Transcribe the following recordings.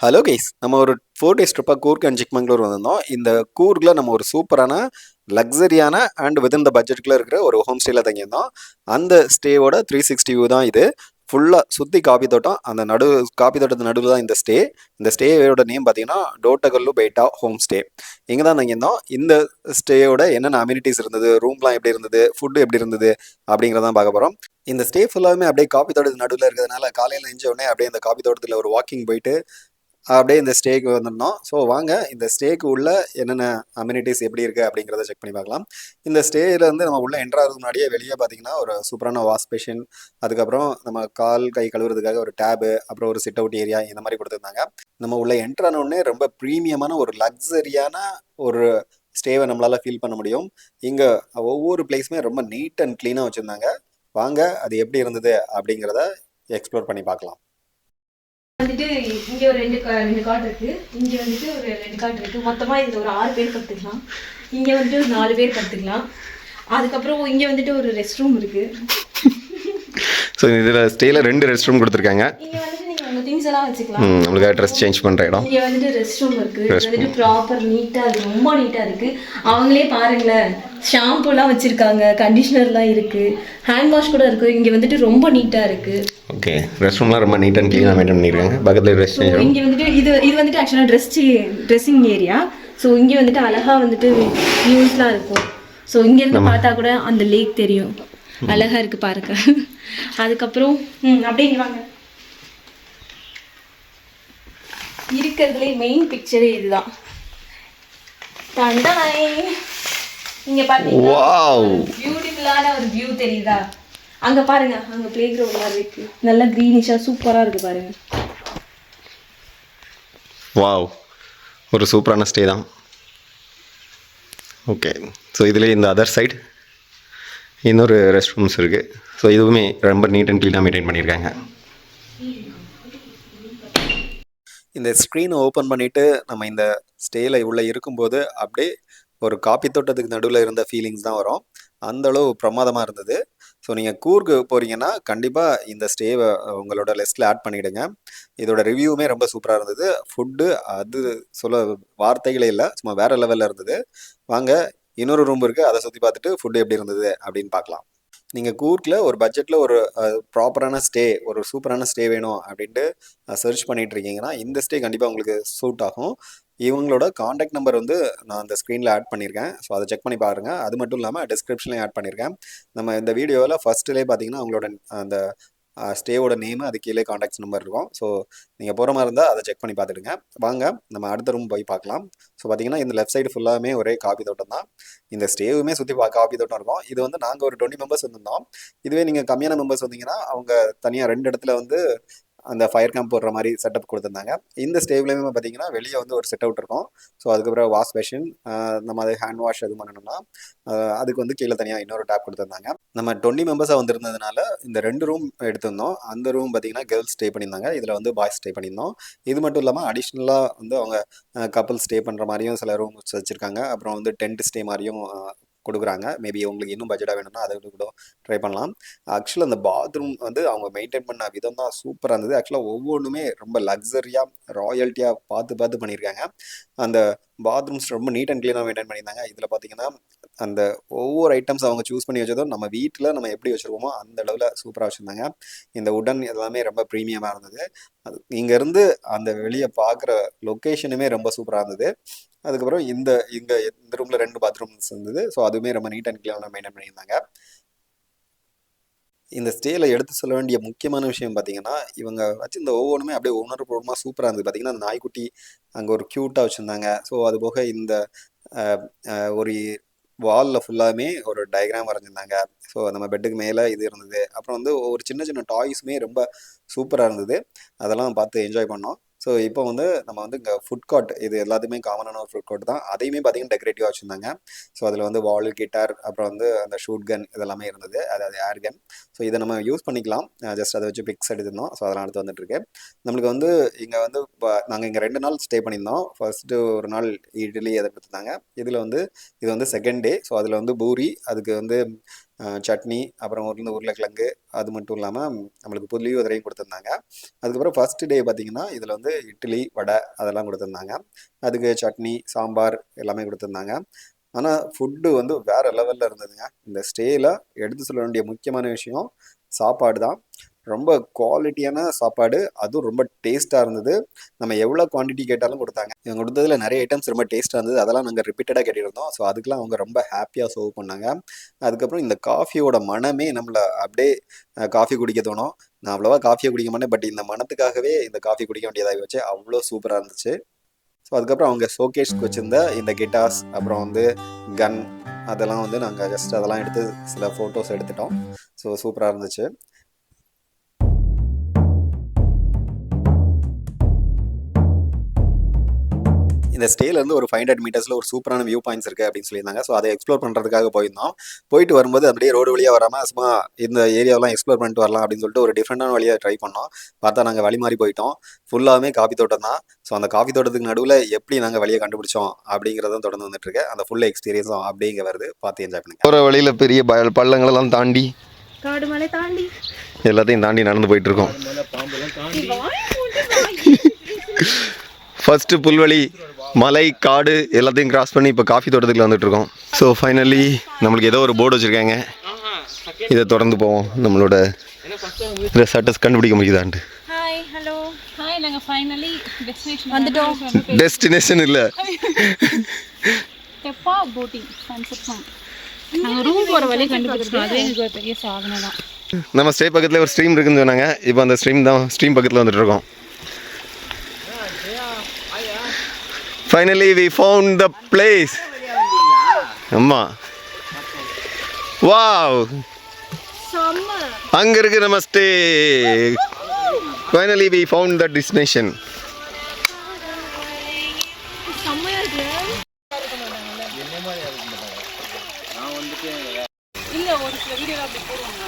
Hello guys, நம்ம ஒரு 4 days ட்ரிப்பாக Coorg and Chikmagalur வந்திருந்தோம். இந்த கூர்கில் நம்ம ஒரு சூப்பரான லக்ஸரியான அண்ட் வித்தின் த பட்ஜெட்டுக்குள்ள இருக்கிற ஒரு ஹோம் ஸ்டேல தங்கியிருந்தோம். அந்த ஸ்டேவோட 360 வியூ தான் இது. ஃபுல்லாக சுற்றி காப்பி தோட்டம். அந்த காப்பி தோட்டத்து நடுவில் தான் இந்த ஸ்டே. இந்த ஸ்டேயோட நேம் பார்த்தீங்கன்னா டோட்டகல்லு பேட்டா ஹோம் ஸ்டே. இங்கே தான் தங்கியிருந்தோம். இந்த ஸ்டேயோட என்னென்ன அம்யூனிட்டிஸ் இருந்தது, ரூம்லாம் எப்படி இருந்தது, ஃபுட்டு எப்படி இருந்தது அப்படிங்கிறதான் பார்க்க போகிறோம். இந்த ஸ்டே ஃபுல்லாகவே அப்படியே காப்பி தோட்டத்து நடுவில் இருக்கிறதுனால காலையில் எழுந்த உடனே அப்படியே அந்த காப்பி தோட்டத்தில் ஒரு வாக்கிங் போயிட்டு அப்படியே இந்த ஸ்டேக்கு வந்திருந்தோம். ஸோ வாங்க இந்த ஸ்டேக்கு உள்ள என்னென்ன அம்யூனிட்டிஸ் எப்படி இருக்குது அப்படிங்கிறத செக் பண்ணி பார்க்கலாம். இந்த ஸ்டேயில் வந்து நம்ம உள்ள என்ட்ராகிறதுக்கு முன்னாடியே வெளியே பார்த்தீங்கன்னா ஒரு சூப்பரான வாஷ் பேஷன், அதுக்கப்புறம் நம்ம கால் கை கழுவுறதுக்காக ஒரு டேபு, அப்புறம் ஒரு சிட் அவுட் ஏரியா இந்த மாதிரி கொடுத்துருந்தாங்க. நம்ம உள்ள என்ட்ரான உடனே ரொம்ப ப்ரீமியமான ஒரு லக்ஸரியான ஒரு ஸ்டேவை நம்மளால ஃபீல் பண்ண முடியும். இங்கே ஒவ்வொரு பிளேஸுமே ரொம்ப நீட் அண்ட் க்ளீனாக வச்சுருந்தாங்க. வாங்க அது எப்படி இருந்தது அப்படிங்கிறத எக்ஸ்ப்ளோர் பண்ணி பார்க்கலாம். வந்துட்டு இங்க ஒரு ரெண்டு கார்டு இருக்கு. இங்க வந்துட்டு ஒரு 2 கார்டு இருக்கு. மொத்தமா இதுல ஒரு 6 பேர் படுத்துக்கலாம். இங்க வந்துட்டு ஒரு 4 பேர் படுத்துக்கலாம். அதுக்கப்புறம் இங்க வந்துட்டு ஒரு ரெஸ்ட் ரூம் இருக்கு. ஸோ இதில் ஸ்டேயில் 2 ரெஸ்ட் ரூம் கொடுத்துருக்காங்க. இங்க வந்துட்டு நீங்க உங்க திங்ஸ் எல்லாம் வச்சுக்கலாம். நம்மளுக்கு ட்ரெஸ் சேஞ்ச் பண்ணுற இடம். இங்க வந்துட்டு ரெஸ்ட் ரூம் இருக்கு. இது வந்துட்டு ப்ராப்பர் நீட்டா இருக்கு, ரொம்ப நீட்டா இருக்கு. அவங்களே பாருங்களேன், ஷாம்புலாம் வச்சிருக்காங்க, கண்டிஷனர்லாம் இருக்கு, ஹேண்ட் வாஷ் கூட இருக்கு. இங்க வந்துட்டு ரொம்ப நீட்டா இருக்கு. ஓகே, ரெஸ்ட் ரூம்லாம் ரொம்ப நீட் அண்ட் க்ளீனாக மெயின்டைன் பண்ணியிருக்காங்க. பக்கத்தில் ட்ரெஸ் சேஞ்ச் இங்க வந்துட்டு இது வந்துட்டு ஆக்சுவலாக ட்ரெஸ்ஸிங் ஏரியா. ஸோ இங்கே வந்துட்டு அழகா வந்துட்டு வியூஸ்லாம் இருக்கும். ஸோ இங்கேருந்து பார்த்தா கூட அந்த லேக் தெரியும், அழகா இருக்கு பாருங்க. அதுக்கப்புறம் அப்படியே இங்க வாங்க. இருக்கிறதுலே மெயின் பிக்சரே இதுதான். இங்க பாத்தீங்கன்னா பியூட்டிஃபுல்லான ஒரு வியூ தெரியுதா? அங்க பாருங்க, அங்க பிளே கிரவுண்ட் மாதிரி இருக்கு, நல்லா கிரீனிஷா சூப்பரா இருக்கு பாருங்க. வாவ், ஒரு சூப்பரான ஸ்டே தான். ஓகே, ஸோ இதுலேயே இந்த அதர் சைடு இன்னொரு ரெஸ்ட் ரூம்ஸ் இருக்குது. ஸோ இதுவுமே ரொம்ப நீட் அண்ட் க்ளீனாக மெயின்டைன் பண்ணியிருக்காங்க. இந்த ஸ்க்ரீனை ஓப்பன் பண்ணிவிட்டு நம்ம இந்த ஸ்டேயில் உள்ளே இருக்கும்போது அப்படியே ஒரு காப்பி தோட்டத்துக்கு நடுவில் இருந்த ஃபீலிங்ஸ் தான் வரும். அந்தளவு பிரமாதமாக இருந்தது. ஸோ நீங்கள் கூர்க்கு போகிறீங்கன்னா கண்டிப்பாக இந்த ஸ்டேவை உங்களோட லிஸ்ட்டில் ஆட் பண்ணிவிடுங்க. இதோட ரிவ்யூவுமே ரொம்ப சூப்பராக இருந்தது. ஃபுட்டு அது சொல்ல வார்த்தைகளே இல்லை, சும்மா வேறு லெவலில் இருந்தது. வாங்க இன்னொரு ரூம் இருக்குது, அதை சுற்றி பார்த்துட்டு ஃபுட்டு எப்படி இருந்தது அப்படின்னு பார்க்கலாம். நீங்கள் கூர்க்கில் ஒரு பட்ஜெட்டில் ஒரு ப்ராப்பரான ஸ்டே, ஒரு சூப்பரான ஸ்டே வேணும் அப்படின்ட்டு சர்ச் பண்ணிகிட்டு இருக்கீங்கன்னா இந்த ஸ்டே கண்டிப்பாக உங்களுக்கு சூட் ஆகும். இவங்களோட காண்டாக்ட் நம்பர் வந்து நான் அந்த ஸ்க்ரீனில் ஆட் பண்ணியிருக்கேன். ஸோ அதை செக் பண்ணி பாருங்கள். அது மட்டும் இல்லாமல் டிஸ்கிரிப்ஷன்லையும் ஆட் பண்ணியிருக்கேன். நம்ம இந்த வீடியோவில் ஃபஸ்ட்டுலேயே பார்த்தீங்கன்னா அவங்களோட அந்த ஸ்டேவோட நேமு, அது கீழே காண்டாக்ட்ஸ் நம்பர் இருக்கும். ஸோ நீங்கள் போகிற மாதிரி இருந்தால் அதை செக் பண்ணி பார்த்துடுங்க. வாங்க நம்ம அடுத்த ரூம் போய் பார்க்கலாம். ஸோ பார்த்தீங்கன்னா இந்த லெஃப்ட் சைடு ஃபுல்லாகவே ஒரே காப்பி தோட்டம் தான். இந்த ஸ்டேவுமே சுற்றி காப்பி தோட்டம் இருக்கும். இது வந்து நாங்கள் ஒரு 20 மெம்பர்ஸ் இருந்தோம். இதுவே நீங்கள் கம்மியான மெம்பர்ஸ் வந்தீங்கன்னா அவங்க தனியாக 2 இடத்துல வந்து அந்த ஃபயர் கேம்ப் போடுற மாதிரி செட்டப் கொடுத்துருந்தாங்க. இந்த ஸ்டேவ்லேயுமே பார்த்தீங்கன்னா வெளியே வந்து ஒரு செட் அவுட் இருக்கும். ஸோ அதுக்கப்புறம் வாஷ் பேஷன், நம்ம அதை ஹேண்ட் வாஷ் எது பண்ணணும்னா அதுக்கு வந்து கீழே தனியாக இன்னொரு டேப் கொடுத்துருந்தாங்க. நம்ம 20 மெம்பர்ஸாக வந்திருந்ததுனால இந்த 2 ரூம் எடுத்திருந்தோம். அந்த ரூம் பார்த்தீங்கன்னா கேர்ள்ஸ் ஸ்டே பண்ணியிருந்தாங்க, இதில் வந்து பாய்ஸ் ஸ்டே பண்ணியிருந்தோம். இது மட்டும் இல்லாமல் அடிஷ்னலாக வந்து அவங்க கப்பல் ஸ்டே பண்ணுற மாதிரியும் சில ரூம்ஸ் வச்சுருக்காங்க. அப்புறம் வந்து டென்ட் ஸ்டே மாதிரியும் கொடுக்குறாங்க. மேபி உங்களுக்கு இன்னும் பட்ஜெட்டாக வேணும்னா அதை கூட ட்ரை பண்ணலாம். ஆக்சுவலாக அந்த பாத்ரூம் வந்து அவங்க மெயின்டைன் பண்ண விதம் தான் சூப்பராக இருந்தது. ஆக்சுவலாக ஒவ்வொன்றுமே ரொம்ப லக்ஸரியாக ராயல்ட்டியாக பார்த்து பண்ணியிருக்காங்க. அந்த பாத்ரூம்ஸ் ரொம்ப நீட் அண்ட் க்ளீனாக மெயின்டைன் பண்ணியிருந்தாங்க. இதில் பார்த்தீங்கன்னா அந்த ஒவ்வொரு ஐட்டம்ஸ் அவங்க சூஸ் பண்ணி வச்சதும் நம்ம வீட்டில் நம்ம எப்படி வச்சுருவோமோ அந்த அளவில் சூப்பராக வச்சுருந்தாங்க. இந்த உடன் எல்லாமே ரொம்ப ப்ரீமியமாக இருந்தது. அது இங்கேருந்து அந்த வெளியே பார்க்குற லொக்கேஷனுமே ரொம்ப சூப்பராக இருந்தது. அதுக்கப்புறம் இந்த ரூமில் 2 பாத்ரூம்ஸ் இருந்தது. ஸோ அதுவுமே ரொம்ப நீட் அண்ட் க்ளீனாக மெயின்டைன் பண்ணியிருந்தாங்க. இந்த ஸ்டேல எடுத்து சொல்ல வேண்டிய முக்கியமான விஷயம் பார்த்தீங்கன்னா, இவங்க வச்சு இந்த ஒவ்வொன்றுமே அப்படியே உணர்வுபூர்வமாக சூப்பராக இருந்தது. பார்த்தீங்கன்னா, அந்த நாய்க்குட்டி அங்கே ஒரு க்யூட்டாக வச்சுருந்தாங்க. ஸோ அதுபோக இந்த ஒரு வாலில் ஃபுல்லாமே ஒரு டயக்ராம் வரைஞ்சிருந்தாங்க. ஸோ நம்ம பெட்டுக்கு மேலே இது இருந்தது. அப்புறம் வந்து ஒரு சின்ன சின்ன டாய்ஸுமே ரொம்ப சூப்பராக இருந்தது. அதெல்லாம் பார்த்து என்ஜாய் பண்ணோம். ஸோ இப்போ வந்து நம்ம வந்து இங்கே ஃபுட் கோர்ட், இது எல்லாத்துக்குமே காமனான ஒரு ஃபுட் கோர்ட் தான். அதையுமே பார்த்தீங்கன்னா டெக்கரேட்டிவாக வச்சுருந்தாங்க. ஸோ அதில் வந்து வால், கிட்டார், அப்புறம் வந்து அந்த ஷூட் கன் இதெல்லாமே இருந்தது, அதாவது ஏர் கன். ஸோ இதை நம்ம யூஸ் பண்ணிக்கலாம். ஜஸ்ட் அதை வச்சு பிக்ஸ் எடுத்திருந்தோம். ஸோ அதெல்லாம் அடுத்து வந்துட்டுருக்கு. நம்மளுக்கு வந்து இங்கே வந்து நாங்கள் இங்கே 2 நாள் ஸ்டே பண்ணியிருந்தோம். ஃபர்ஸ்ட்டு ஒரு நாள் இட்லி அதை கொடுத்துருந்தாங்க. இது வந்து செகண்ட் டே. ஸோ அதில் வந்து பூரி, அதுக்கு வந்து சட்னி, அப்புறம் உருளைக்கிழங்கு, அது மட்டும் இல்லாமல் நம்மளுக்கு புளியோதரையும் கொடுத்துருந்தாங்க. அதுக்கப்புறம் ஃபர்ஸ்ட் டே பார்த்தீங்கன்னா இதில் வந்து இட்லி, வடை அதெல்லாம் கொடுத்துருந்தாங்க. அதுக்கு சட்னி, சாம்பார் எல்லாமே கொடுத்துருந்தாங்க. ஆனால் ஃபுட்டு வந்து வேறு லெவலில் இருந்ததுங்க. இந்த ஸ்டேயில் எடுத்து சொல்ல வேண்டிய முக்கியமான விஷயம் சாப்பாடு தான். ரொம்ப குவாலிட்டியான சாப்பாடு, அதுவும் ரொம்ப டேஸ்ட்டாக இருந்தது. நம்ம எவ்வளோ குவான்டிட்டி கேட்டாலும் கொடுத்தாங்க. இவங்க கொடுத்ததில் நிறைய ஐட்டம்ஸ் ரொம்ப டேஸ்ட்டாக இருந்தது. அதெல்லாம் நாங்கள் ரிப்பீட்டடாக கேட்டிருந்தோம். ஸோ அதுக்கெலாம் அவங்க ரொம்ப ஹாப்பியாக சர்வ் பண்ணாங்க. அதுக்கப்புறம் இந்த காஃபியோட மனமே நம்மளை அப்படியே காஃபி குடிக்க தோணும். நான் அவ்வளோவா காஃபியை குடிக்க மாட்டேன், பட் இந்த மனத்துக்காகவே இந்த காஃபி குடிக்க வேண்டியதாகி வச்சு அவ்வளோ சூப்பராக இருந்துச்சு. ஸோ அதுக்கப்புறம் அவங்க ஷோகேஸ்க்கு வச்சுருந்த இந்த கிட்டார்ஸ், அப்புறம் வந்து கன், அதெல்லாம் வந்து நாங்கள் ஜஸ்ட் அதெல்லாம் எடுத்து சில ஃபோட்டோஸ் எடுத்துட்டோம். ஸோ சூப்பராக இருந்துச்சு. இந்த ஸ்டேலேருந்து ஒரு 500 மீட்டர்ஸில் ஒரு சூப்பரான வியூ பாயிண்ட்ஸ் இருக்குது அப்படின்னு சொல்லியிருந்தாங்க. ஸோ அதை எக்ஸ்ப்ளோர் பண்ணுறதுக்காக போயிருந்தோம். போயிட்டு வரும்போது அப்படியே ரோடு வழியாக வராமல் சும்மா இந்த ஏரியாவெலாம் எக்ஸ்ப்ளோர் பண்ணிட்டு வரலாம் அப்படின்னு சொல்லிட்டு ஒரு டிஃப்ரெண்டான வழியாக ட்ரை பண்ணோம். பார்த்தா நாங்கள் வழி மாறி போயிட்டோம். ஃபுல்லாகவே காஃபி தோட்டம் தான். ஸோ அந்த காஃபி தோட்டத்துக்கு நடுவில் எப்படி நாங்கள் வழியை கண்டுபிடிச்சோம் அப்படிங்கிறதும் தொடர்ந்து வந்துட்டுருக்கு. அந்த ஃபுல் எக்ஸ்பீரியன்ஸும் அப்படிங்க வருது. பார்த்து என்ஜாய் பண்ணுங்க. போகிற வழியில் பெரிய பள்ளங்களெல்லாம் தாண்டி, காடு மலை தாண்டி எல்லாத்தையும் தாண்டி நடந்து போயிட்டுருக்கோம். ஃபஸ்ட்டு புல்வெளி, மலை, காடு எல்லாத்தையும் கிராஸ் பண்ணி இப்போ காஃபி தோட்டத்துக்குள்ள வந்துட்டுருக்கோம். ஸோ ஃபைனலி நம்மளுக்கு ஏதோ ஒரு போர்டு வச்சுருக்காங்க. இதை தொடர்ந்து போவோம். நம்மளோட ரெசார்ட்டஸ் கண்டுபிடிக்க முடியுதான்ட்டு. ஹாய், ஹலோ, ஹாய், நாங்கள் ஃபைனலி டெஸ்டினேஷன் வந்துட்டோம். டெஸ்டினேஷன் இல்லை, டெப்பா போட்டிங் கான்செப்ட் தான். நாங்கள் ரூம் போகிற வழியை கண்டுபிடிச்சிட்டோம். அதுவே எங்களுக்கு ஒரு பெரிய சாதனை தான். நம்ம ஸ்டே பக்கத்தில் ஒரு ஸ்ட்ரீம் இருக்குன்னு சொன்னாங்க. இப்போ அந்த ஸ்ட்ரீம் பக்கத்தில் வந்துட்டுருக்கோம். Finally we found the place. அம்மா, வாவ், அங்க இருக்கு நம்ம stay. Finally we found the destination. இல்ல, ஒரு சில வீடியோ அப்படி போடுவாங்க.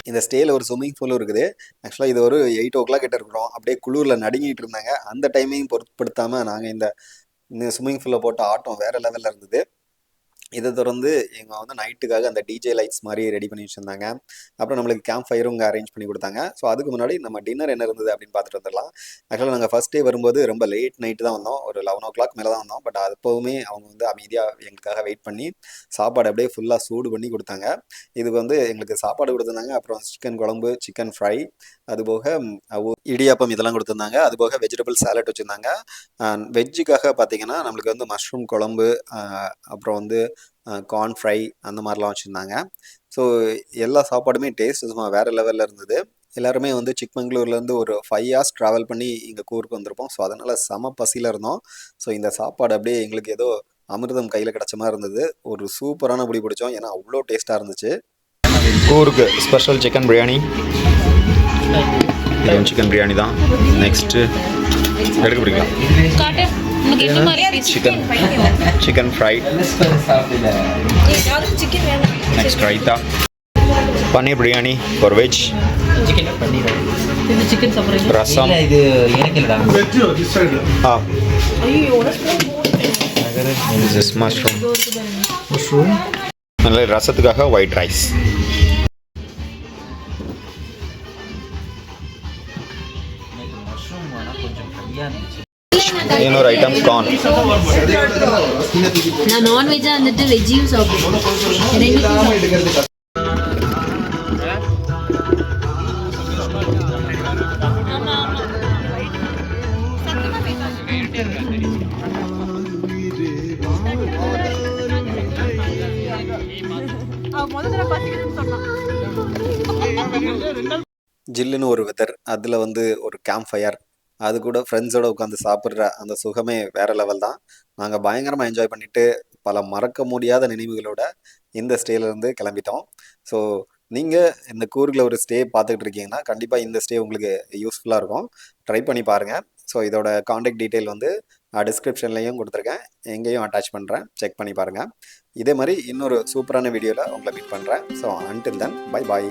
இந்த ஸ்டேயில் ஒரு ஸ்விம்மிங் பூலும் இருக்குது. ஆக்சுவலாக இது ஒரு 8 o'clock கிட்ட இருக்கிறோம். அப்படியே குளிரில் நடுங்கிட்டு இருந்தாங்க. அந்த டைமையும் பொருட்படுத்தாமல் நாங்கள் இந்த ஸ்விம்மிங் பூலில் போட்ட ஆட்டம் வேறு லெவலில் இருந்தது. இதை தொடர்ந்து இவங்க வந்து நைட்டுக்காக அந்த டிஜே லைட்ஸ் மாதிரி ரெடி பண்ணி வச்சுருந்தாங்க. அப்புறம் நம்மளுக்கு கேம்ப் ஃபயரும் இங்கே அரேஞ்ச் பண்ணி கொடுத்தாங்க. ஸோ அதுக்கு முன்னாடி நம்ம டின்னர் என்ன இருந்தது அப்படின்னு பார்த்துட்டு வந்துடலாம். ஆக்சுவலாக நாங்கள் ஃபஸ்ட் டே வரும்போது ரொம்ப லேட் நைட்டு தான் வந்தோம். ஒரு 11 o'clock மேலே தான் வந்தோம். பட் அப்போவுமே அவங்க வந்து அமைதியாக எங்களுக்காக வெயிட் பண்ணி சாப்பாடு அப்படியே ஃபுல்லாக சூடு பண்ணி கொடுத்தாங்க. இதுக்கு வந்து எங்களுக்கு சாப்பாடு கொடுத்துருந்தாங்க. அப்புறம் சிக்கன் குழம்பு, சிக்கன் ஃப்ரை, அதுபோக இடியாப்பம் இதெல்லாம் கொடுத்துருந்தாங்க. அதுபோக வெஜிடபிள் சாலட் வச்சுருந்தாங்க. வெஜ்ஜுக்காக பார்த்தீங்கன்னா நம்மளுக்கு வந்து மஷ்ரூம் குழம்பு, அப்புறம் வந்து கார்ன் ஃப்ரை அந்த மாதிரிலாம் வச்சுருந்தாங்க. ஸோ எல்லா சாப்பாடுமே டேஸ்ட் சும்மா வேறு லெவலில் இருந்தது. எல்லாருமே வந்து சிக்மங்களூர்லேருந்து ஒரு 5 hours ட்ராவல் பண்ணி இங்கே கூருக்கு வந்திருப்போம். ஸோ அதனால் செம பசியில் இருந்தோம். ஸோ இந்த சாப்பாடு அப்படியே எங்களுக்கு ஏதோ அமிர்தம் கையில் கிடச்ச மாதிரி இருந்தது. ஒரு சூப்பரான பிடி பிடிச்சோம். ஏன்னா அவ்வளோ டேஸ்ட்டாக இருந்துச்சு. கூருக்கு ஸ்பெஷல் சிக்கன் பிரியாணி. இதுவும் சிக்கன் பிரியாணி தான். நெக்ஸ்ட்டு எடுக்க பிடிக்கலாம். Chicken fry, next raita, paneer biryani for veg, rasam, mushroom, நல்ல ரசத்துக்காக ஒயிட் ரைஸ். இன்னொரு ஐட்டம் கார்ன். நான் நான்வெஜ்ஜா வந்துட்டு வெஜ்ஜியும் சாப்பிடுவேன். ஜில்லுன்னு ஒரு வெதர், அதில் வந்து ஒரு கேம்ப் ஃபயர், அது கூட ஃப்ரெண்ட்ஸோடு உட்காந்து சாப்பிட்ற அந்த சுகமே வேறு லெவல் தான். நாங்கள் பயங்கரமாக என்ஜாய் பண்ணிவிட்டு பல மறக்க முடியாத நினைவுகளோட இந்த ஸ்டேலேருந்து கிளம்பிட்டோம். ஸோ நீங்கள் இந்த கூர்கில் ஒரு ஸ்டே பார்த்துக்கிட்டு இருக்கீங்கன்னா கண்டிப்பாக இந்த ஸ்டே உங்களுக்கு யூஸ்ஃபுல்லாக இருக்கும். ட்ரை பண்ணி பாருங்கள். ஸோ இதோட காண்டாக்ட் டீட்டெயில் வந்து டிஸ்கிரிப்ஷன்லேயும் கொடுத்துருக்கேன், எங்கேயும் அட்டாச் பண்ணுறேன், செக் பண்ணி பாருங்கள். இதே மாதிரி இன்னொரு சூப்பரான வீடியோவில் உங்களை மீட் பண்ணுறேன். So until then, bye bye.